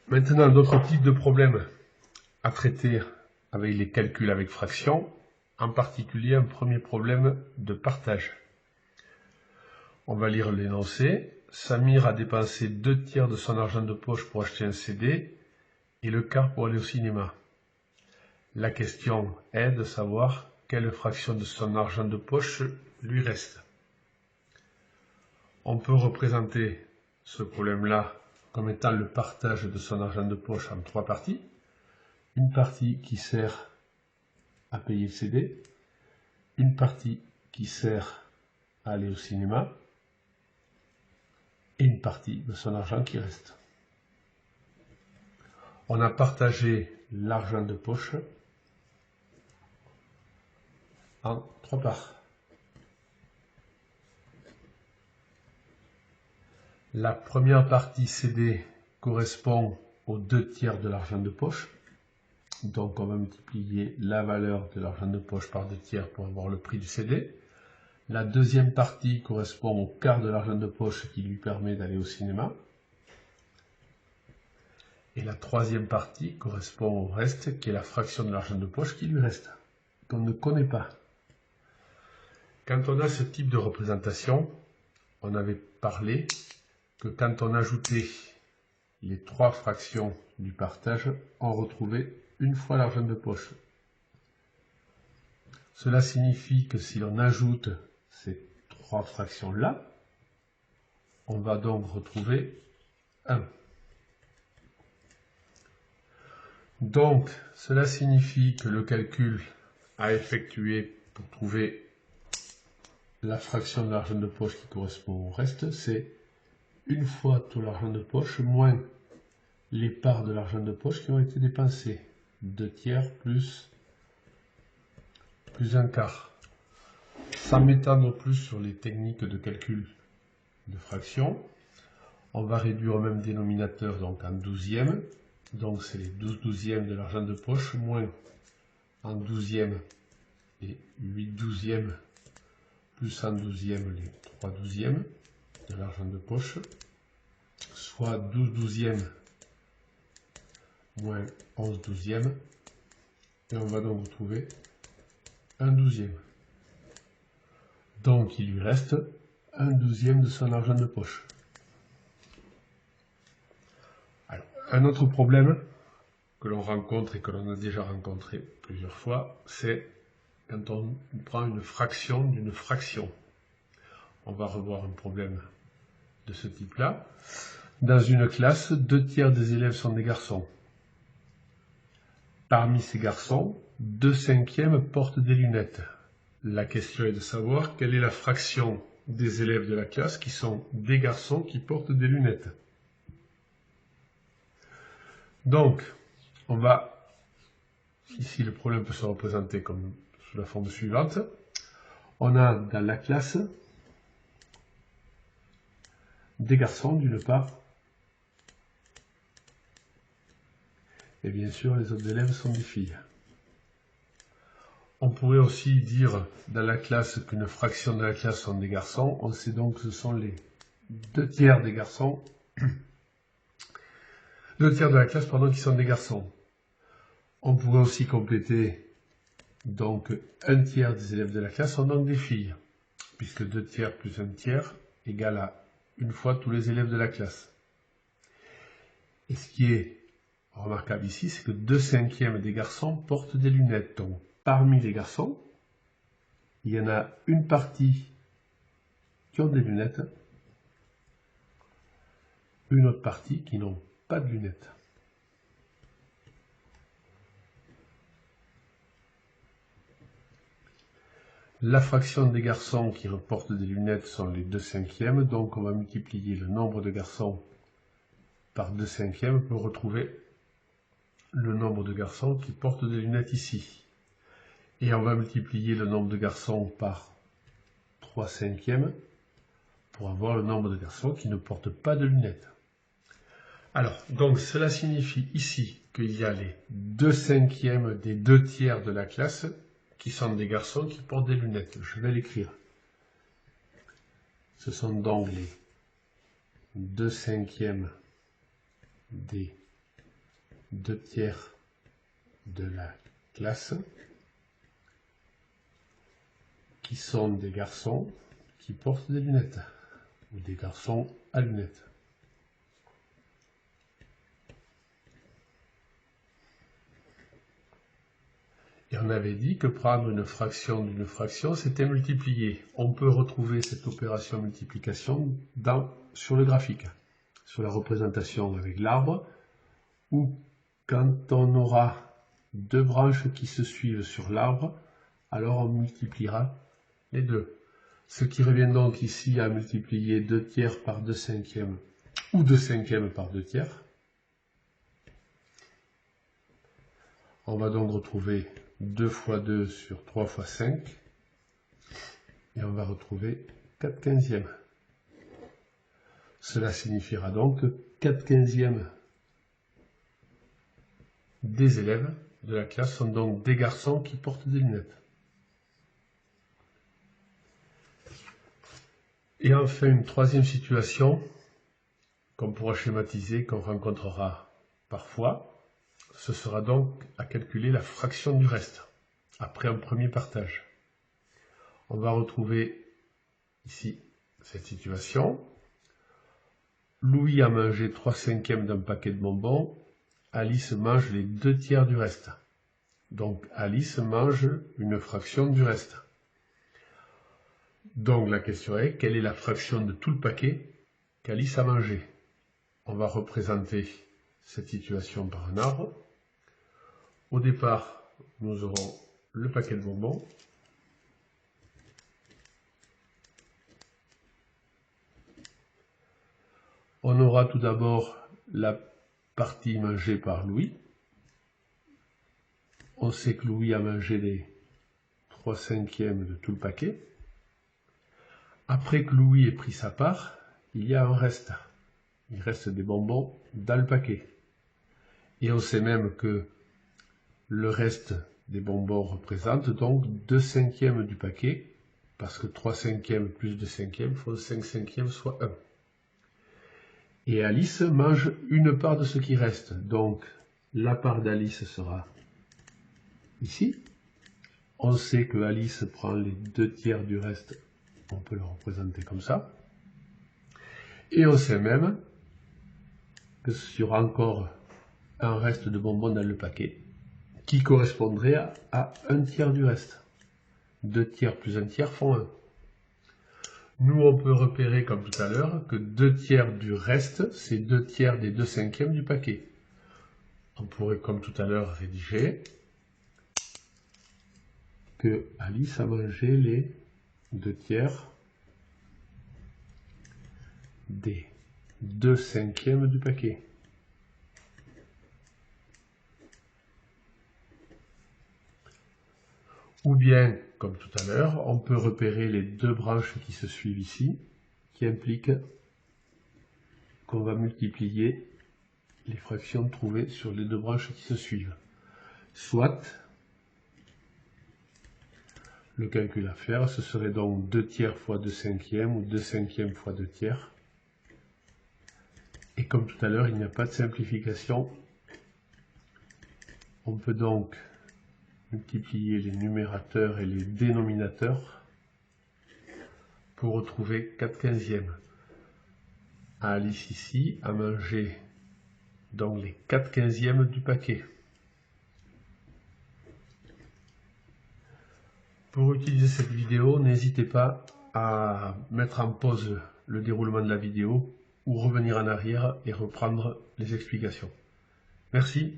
Maintenant, d'autres types de problèmes à traiter avec les calculs avec fractions, en particulier un premier problème de partage. On va lire l'énoncé. Samir a dépensé 2/3 de son argent de poche pour acheter un CD et le quart pour aller au cinéma. La question est de savoir quelle fraction de son argent de poche lui reste. On peut représenter ce problème-là comme étant le partage de son argent de poche en 3 parties. Une partie qui sert à payer le CD, une partie qui sert à aller au cinéma, et une partie de son argent qui reste. On a partagé l'argent de poche en 3 parts. La première partie CD correspond aux 2/3 de l'argent de poche. Donc on va multiplier la valeur de l'argent de poche par 2/3 pour avoir le prix du CD. La deuxième partie correspond au quart de l'argent de poche qui lui permet d'aller au cinéma. Et la troisième partie correspond au reste, qui est la fraction de l'argent de poche qui lui reste, qu'on ne connaît pas. Quand on a ce type de représentation, on avait parlé que quand on ajoutait les 3 fractions du partage, on retrouvait une fois l'argent de poche. Cela signifie que si l'on ajoute ces 3 fractions-là, on va donc retrouver 1. Donc, cela signifie que le calcul à effectuer pour trouver la fraction de l'argent de poche qui correspond au reste, c'est une fois tout l'argent de poche moins les parts de l'argent de poche qui ont été dépensées. 2/3 plus un quart. Sans m'étendre plus sur les techniques de calcul de fractions, on va réduire au même dénominateur, donc en 12e. Donc c'est les 12 douzièmes de l'argent de poche, moins en 12e et 8 douzièmes, plus en 12e les 3 douzièmes de l'argent de poche, soit 12 douzièmes moins 11 douzièmes, et on va donc retrouver 1 douzième. Donc il lui reste 1 douzième de son argent de poche. Alors, un autre problème que l'on rencontre et que l'on a déjà rencontré plusieurs fois, c'est quand on prend une fraction d'une fraction. On va revoir un problème de ce type-là. Dans une classe, 2/3 des élèves sont des garçons. Parmi ces garçons, 2/5 portent des lunettes. La question est de savoir quelle est la fraction des élèves de la classe qui sont des garçons qui portent des lunettes. Donc, on va... Ici, le problème peut se représenter comme sous la forme suivante. On a dans la classe des garçons d'une part, et bien sûr les autres élèves sont des filles. On pourrait aussi dire dans la classe qu'une fraction de la classe sont des garçons. On sait donc que ce sont les 2/3 des garçons, 2/3 de la classe pardon, qui sont des garçons. On pourrait aussi compléter donc 1/3 des élèves de la classe sont donc des filles, puisque 2/3 plus 1/3 égale à une fois tous les élèves de la classe. Et ce qui est remarquable ici, c'est que 2/5 des garçons portent des lunettes. Donc, parmi les garçons, il y en a une partie qui ont des lunettes, une autre partie qui n'ont pas de lunettes. La fraction des garçons qui portent des lunettes sont les 2/5, donc on va multiplier le nombre de garçons par 2/5 pour retrouver le nombre de garçons qui portent des lunettes ici. Et on va multiplier le nombre de garçons par 3/5 pour avoir le nombre de garçons qui ne portent pas de lunettes. Alors, donc cela signifie ici qu'il y a les 2/5 des 2/3 de la classe qui sont des garçons qui portent des lunettes. Je vais l'écrire. Ce sont donc les 2/5 des 2 tiers de la classe qui sont des garçons qui portent des lunettes ou des garçons à lunettes. Et on avait dit que prendre une fraction d'une fraction, c'était multiplier. On peut retrouver cette opération multiplication sur le graphique, sur la représentation avec l'arbre, ou quand on aura deux branches qui se suivent sur l'arbre, alors on multipliera les deux. Ce qui revient donc ici à multiplier 2 tiers par 2 cinquièmes ou 2 cinquièmes par 2 tiers. On va donc retrouver 2 fois 2 sur 3 fois 5 et on va retrouver 4 quinzièmes. Cela signifiera donc que 4 quinzièmes des élèves de la classe sont donc des garçons qui portent des lunettes. Et enfin, une troisième situation qu'on pourra schématiser, qu'on rencontrera parfois, ce sera donc à calculer la fraction du reste, après un premier partage. On va retrouver ici cette situation. Louis a mangé 3 cinquièmes d'un paquet de bonbons, Alice mange les 2 tiers du reste. Donc Alice mange une fraction du reste. Donc la question est, quelle est la fraction de tout le paquet qu'Alice a mangé? On va représenter cette situation par un arbre. Au départ, nous aurons le paquet de bonbons. On aura tout d'abord la partie mangée par Louis. On sait que Louis a mangé les 3 cinquièmes de tout le paquet. Après que Louis ait pris sa part, il y a un reste. Il reste des bonbons dans le paquet. Et on sait même que le reste des bonbons représente donc 2 cinquièmes du paquet, parce que 3 cinquièmes plus 2 cinquièmes font 5 cinquièmes, soit 1. Et Alice mange une part de ce qui reste. Donc, la part d'Alice sera ici. On sait que Alice prend les 2 tiers du reste. On peut le représenter comme ça. Et on sait même que il y aura encore un reste de bonbons dans le paquet qui correspondrait à 1 tiers du reste. 2 tiers plus 1 tiers font 1. Nous, on peut repérer, comme tout à l'heure, que 2 tiers du reste, c'est 2 tiers des 2 cinquièmes du paquet. On pourrait, comme tout à l'heure, rédiger que Alice a mangé les 2 tiers des 2 cinquièmes du paquet. Ou bien, comme tout à l'heure, on peut repérer les deux branches qui se suivent ici, qui impliquent qu'on va multiplier les fractions trouvées sur les deux branches qui se suivent. Soit, le calcul à faire, ce serait donc 2 tiers fois 2 cinquièmes ou 2 cinquièmes fois 2 tiers. Et comme tout à l'heure, il n'y a pas de simplification. On peut donc multiplier les numérateurs et les dénominateurs pour retrouver 4 quinzièmes. Alice ici a mangé donc les 4 quinzièmes du paquet. Pour utiliser cette vidéo, n'hésitez pas à mettre en pause le déroulement de la vidéo ou revenir en arrière et reprendre les explications. Merci.